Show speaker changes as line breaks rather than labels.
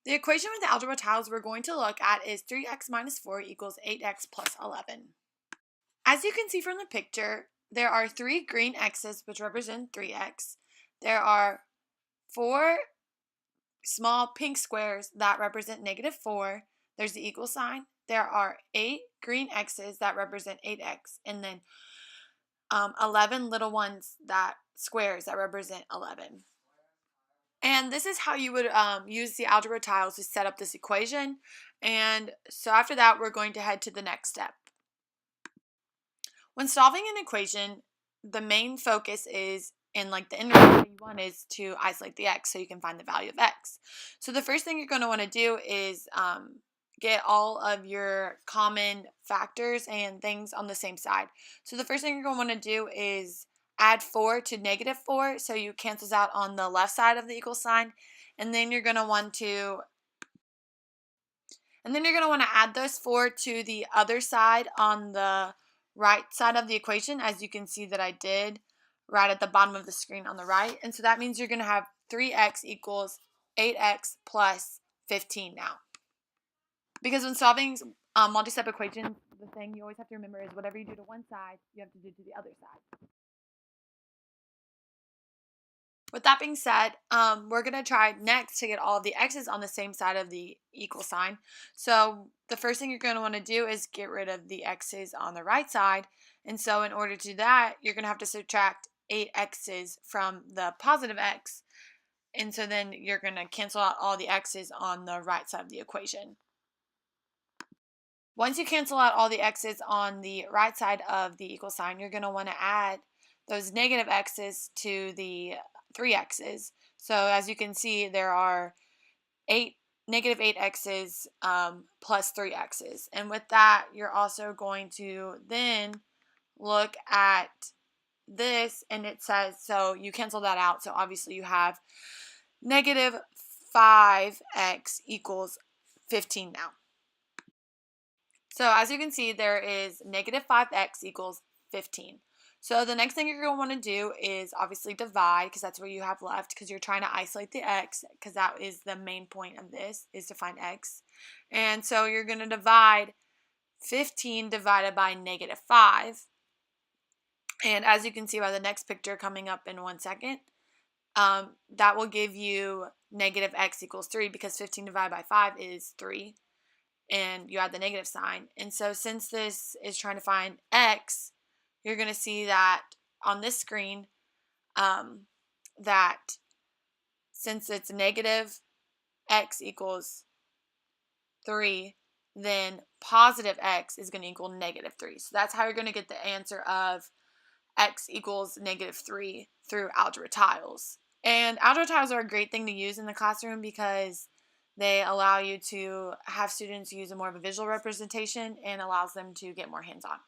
The equation with the algebra tiles we're going to look at is 3x minus 4 equals 8x plus 11. As you can see from the picture, there are 3 green x's which represent 3x. There are 4 small pink squares that represent -4. There's the equal sign. There are 8 green x's that represent 8x, and then 11 little ones squares that represent 11. And this is how you would use the algebra tiles to set up this equation. And so after that, we're going to head to the next step. When solving an equation, the main focus is, and like the end result you want is to isolate the x so you can find the value of x. So the first thing you're going to want to do is get all of your common factors and things on the same side. So the first thing you're going to want to do is add 4 to -4, so you cancels out on the left side of the equal sign, and then you're going to want to add those 4 to the other side on the right side of the equation, as you can see that I did right at the bottom of the screen on the right. And so that means you're going to have 3x equals 8x plus 15 now. Because when solving multi-step equations, the thing you always have to remember is whatever you do to one side, you have to do to the other side. With that being said, we're going to try next to get all of the x's on the same side of the equal sign. So the first thing you're going to want to do is get rid of the x's on the right side. And so in order to do that, you're going to have to subtract 8 x's from the positive x. And so then you're going to cancel out all the x's on the right side of the equation. Once you cancel out all the x's on the right side of the equal sign, you're going to want to add those negative x's to the 3 x's. So as you can see, there are negative 8 x's plus 3 x's. And with that, you're also going to then look at this, and it says, so you cancel that out. So obviously you have negative 5x equals 15 now. So as you can see, there is negative 5x equals 15. So the next thing you're going to want to do is obviously divide, because that's what you have left, because you're trying to isolate the x, because that is the main point of this, is to find x. And so you're going to divide 15 divided by -5. And as you can see by the next picture coming up in 1 second, that will give you negative x equals 3, because 15 divided by 5 is 3. And you add the negative sign. And so since this is trying to find x, you're going to see that on this screen that since it's negative x equals 3, then positive x is going to equal -3. So that's how you're going to get the answer of x equals -3 through algebra tiles. And algebra tiles are a great thing to use in the classroom because they allow you to have students use a more of a visual representation and allows them to get more hands-on.